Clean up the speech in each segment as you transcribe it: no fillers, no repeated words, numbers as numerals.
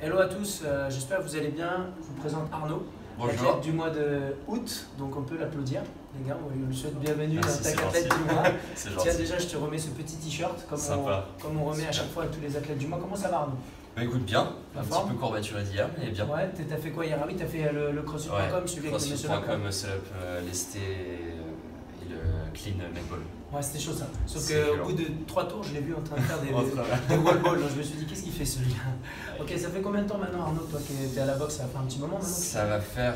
Hello à tous, j'espère que vous allez bien. Je vous présente Arnaud, Bonjour. athlète du mois de août, donc on peut l'applaudir. Les gars, on lui souhaite bienvenue dans Merci, ta c'est athlète gentil. du mois. C'est Tiens, gentil. déjà, je te remets ce petit t-shirt Sympa. comme on remet à chaque fois à tous les athlètes du mois. Comment ça va, Arnaud? Bah, écoute bien, La un forme petit peu courbaturé d'hier, mais bien. Ouais, t'as fait quoi hier? Ah oui, t'as fait le crossfit.com, celui avec le muscle up. CrossFit.com, muscle up, lesté et le clean leg ball. Ouais, c'était chaud ça. Sauf C'est qu'au violent. bout de 3 tours, je l'ai vu en train de faire des Entre- wall balls. Donc je me suis dit, qu'est-ce qu'il fait celui-là? Ok, ça fait combien de temps maintenant, Arnaud? Toi qui es à la boxe, ça fait un petit moment maintenant? Ça va faire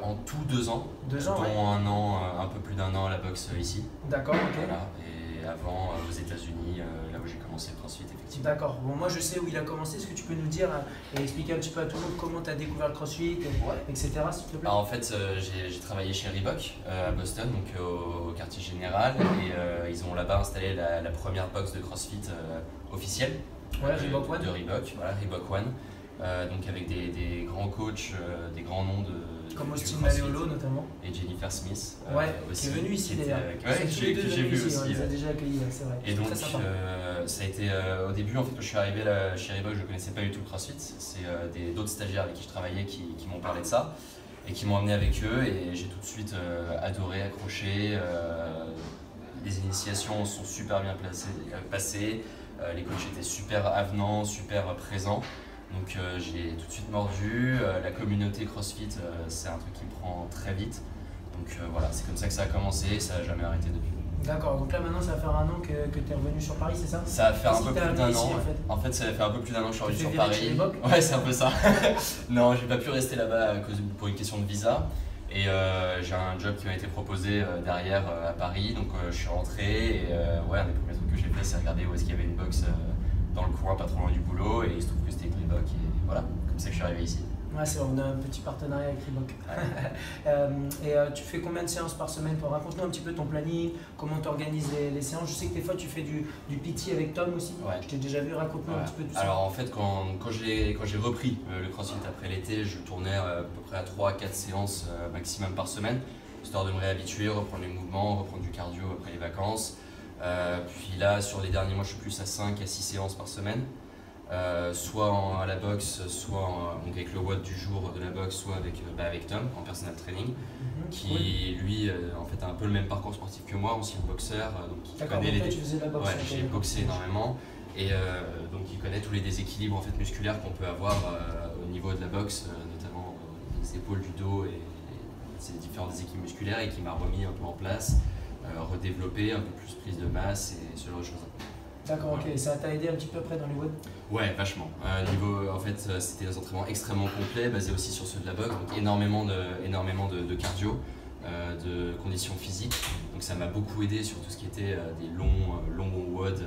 en tout 2 ans, 2 ans, dont ouais. un an, un peu plus d'1 an à la boxe ici. D'accord, ok. Voilà. Et avant aux États-Unis, là où j'ai commencé le CrossFit, effectivement. D'accord. Bon, moi je sais où il a commencé. Est-ce que tu peux nous dire et expliquer un petit peu à tout le monde comment tu as découvert le CrossFit, etc. s'il te plaît? En fait, j'ai travaillé chez Reebok à Boston, donc au quartier général, et ils ont là-bas installé la première box de CrossFit officielle Ouais, Reebok One. de Reebok, voilà, Reebok One. Donc avec des grands coachs, des grands noms de Comme du Austin CrossFit. Malleolo notamment. Et Jennifer Smith Ouais, aussi, qui est venu ici qui était d'ailleurs. avec- Ils ouais, sont tous les deux j'ai venus vu ici, aussi. on les a déjà accueillis, c'est vrai. Et C'est donc très sympa. ça a été au début, en fait, quand je suis arrivé chez Reebok, je ne connaissais pas du tout le CrossFit. C'est d'autres stagiaires avec qui je travaillais qui m'ont parlé de ça et qui m'ont amené avec eux, et j'ai tout de suite adoré, accroché. Les initiations sont super bien passées, les coachs étaient super avenants, super présents. Donc j'ai tout de suite mordu. La communauté CrossFit, c'est un truc qui prend très vite. Donc voilà, c'est comme ça que ça a commencé, ça n'a jamais arrêté depuis. D'accord, donc là maintenant ça va faire 1 an que tu es revenu sur Paris, c'est ça? Ça va faire un Qu'est-ce peu qui t'a plus d'un amené an. ici, Ouais. En fait, ça va faire un peu plus d'un an que je suis revenu Tu sur t'es viré de chez Paris. Reebok? Ouais, c'est un peu ça. Non, j'ai pas pu rester là-bas pour une question de visa. Et j'ai un job qui m'a été proposé derrière à Paris. Donc je suis rentré, et ouais, un des premiers trucs que j'ai fait, c'est regarder où est-ce qu'il y avait une box dans le coin, pas trop loin du boulot. Et il se trouve que c'était avec Reebok. Et voilà, comme ça que je suis arrivé ici. Ouais, c'est vrai, on a un petit partenariat avec Reebok. Tu fais combien de séances par semaine? Raconte-nous un petit peu ton planning, comment tu organises les séances. Je sais que des fois tu fais du PT avec Tom aussi. Ouais. Je t'ai déjà vu, raconte-nous un Ouais. petit peu tout ça. Alors en fait, quand j'ai repris le CrossFit après l'été, je tournais à peu près à 3 à 4 séances maximum par semaine, histoire de me réhabituer, reprendre les mouvements, reprendre du cardio après les vacances. Puis là, sur les derniers mois, je suis plus à 5 à 6 séances par semaine. Soit à la boxe, soit donc avec le WOD du jour de la boxe, soit avec Tom en personal training, qui lui en fait a un peu le même parcours sportif que moi, ancien boxeur, donc il D'accord, connaît donc toi les tu faisais de la boxe. Ouais, ok, j'ai d'accord. boxé énormément, et donc il connaît tous les déséquilibres en fait, musculaires qu'on peut avoir au niveau de la boxe, notamment les épaules, du dos et ces différents déséquilibres musculaires, et qui m'a remis un peu en place, redéveloppé, un peu plus prise de masse et ce genre de choses. D'accord, ok. Voilà. Ça t'a aidé un petit peu après dans les WOD? Ouais, vachement. En fait, c'était des entraînements extrêmement complets, basés aussi sur ceux de la boxe, donc énormément de cardio, de conditions physiques. Donc ça m'a beaucoup aidé sur tout ce qui était des longs WOD,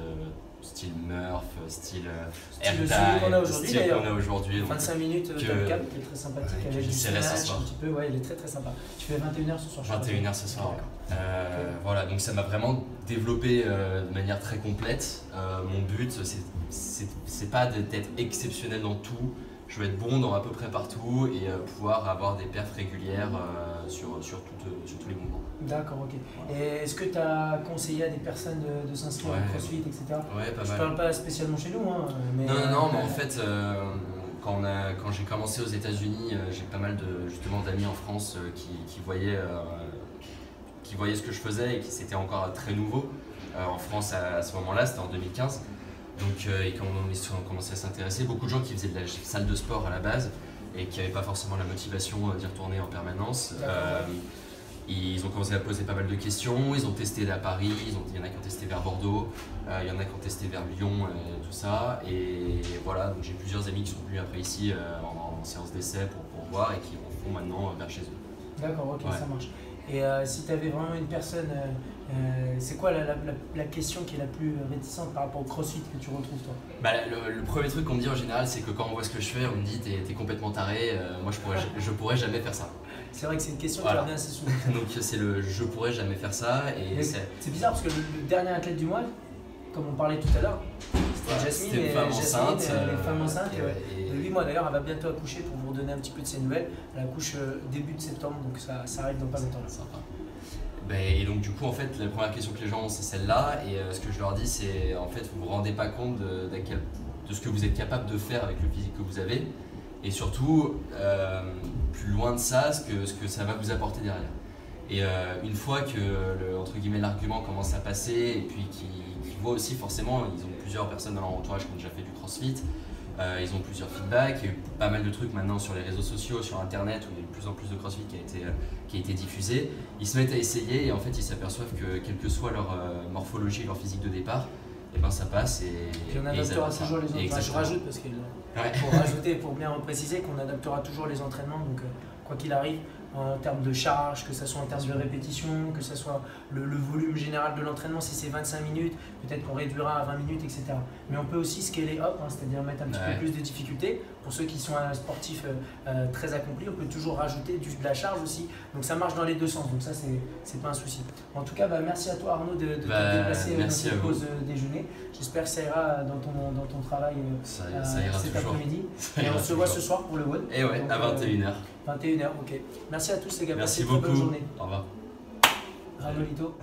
style Murph, style Style air celui qu'on a dive, aujourd'hui, style d'ailleurs. qu'on a aujourd'hui. donc, 25 minutes que- top cap qui est très sympathique ouais, que avec du j'essaierai ce snatch soir. un petit peu. Ouais, il est très très sympa. Tu fais 21h ce soir, je crois. 21h ce soir. Ok, d'accord. Voilà, donc ça m'a vraiment développé de manière très complète. Mon but, c'est pas d'être exceptionnel dans tout. Je veux être bon dans à peu près partout, et pouvoir avoir des perfs régulières sur tous les mouvements. D'accord, ok. Et est-ce que tu as conseillé à des personnes de s'inscrire Ouais. au CrossFit, etc.? Ouais, pas Je mal. parle pas spécialement chez nous, hein, mais. Non, mais en fait, quand j'ai commencé aux États-Unis, j'ai pas mal justement d'amis en France qui voyaient ce que je faisais, et qui c'était encore très nouveau en France à ce moment-là, c'était en 2015. Donc ils ont commencé à s'intéresser. Beaucoup de gens qui faisaient de la salle de sport à la base et qui n'avaient pas forcément la motivation d'y retourner en permanence. Ils ont commencé à poser pas mal de questions, ils ont testé à Paris, il y en a qui ont testé vers Bordeaux, il y en a qui ont testé vers Lyon, tout ça. Et voilà, donc j'ai plusieurs amis qui sont venus après ici en séance d'essai pour voir, et qui en font maintenant vers chez eux. D'accord, ok, Ouais. ça marche. Et si tu avais vraiment une personne, c'est quoi la question qui est la plus réticente par rapport au CrossFit que tu retrouves toi? Bah, le premier truc qu'on me dit en général, c'est que quand on voit ce que je fais, on me dit t'es complètement taré, moi je pourrais jamais faire ça. C'est vrai que c'est une question Voilà. qui revient assez souvent. Donc c'est le je pourrais jamais faire ça, et Mais c'est bizarre parce que le dernier athlète du mois, comme on parlait tout à l'heure, c'était voilà, Jasmine, c'était une femme enceinte, les femmes enceintes. et- De 8 mois d'ailleurs, elle va bientôt accoucher pour vous redonner un petit peu de ses nouvelles. Elle accouche début de septembre, donc ça arrive dans pas longtemps. Là. Sympa. Et donc du coup, en fait, la première question que les gens ont, c'est celle-là, et ce que je leur dis, c'est en fait, vous vous rendez pas compte de ce que vous êtes capable de faire avec le physique que vous avez. Et surtout, plus loin de ça, ce que ça va vous apporter derrière. Et une fois que entre guillemets l'argument commence à passer et puis qu'ils voient aussi forcément, ils ont plusieurs personnes dans leur entourage qui ont déjà fait du CrossFit, ils ont plusieurs feedbacks, il y a eu pas mal de trucs maintenant sur les réseaux sociaux, sur internet où il y a de plus en plus de CrossFit qui a été diffusé. Ils se mettent à essayer et en fait ils s'aperçoivent que quelle que soit leur morphologie, leur physique de départ, et ben ça passe et puis on adaptera toujours les entraînements. Enfin, je rajoute parce que pour rajouter, pour bien préciser qu'on adaptera toujours les entraînements, donc quoi qu'il arrive, en termes de charge, que ce soit en termes de répétition, que ce soit le volume général de l'entraînement, si c'est 25 minutes, peut-être qu'on réduira à 20 minutes, etc. Mais on peut aussi scaler up, c'est-à-dire mettre un petit peu plus de difficulté. Pour ceux qui sont sportifs très accomplis, on peut toujours rajouter de la charge aussi. Donc ça marche dans les deux sens, donc ça c'est pas un souci. En tout cas, merci à toi Arnaud de te déplacer dans cette pause déjeuner. J'espère que ça ira dans ton travail cet après-midi. Et on se voit ce soir pour le WOD. Et ouais, donc, à 21h. 21h, ok. Merci à tous les gars. Merci beaucoup. Bonne journée. Au revoir. Arnaud Lito.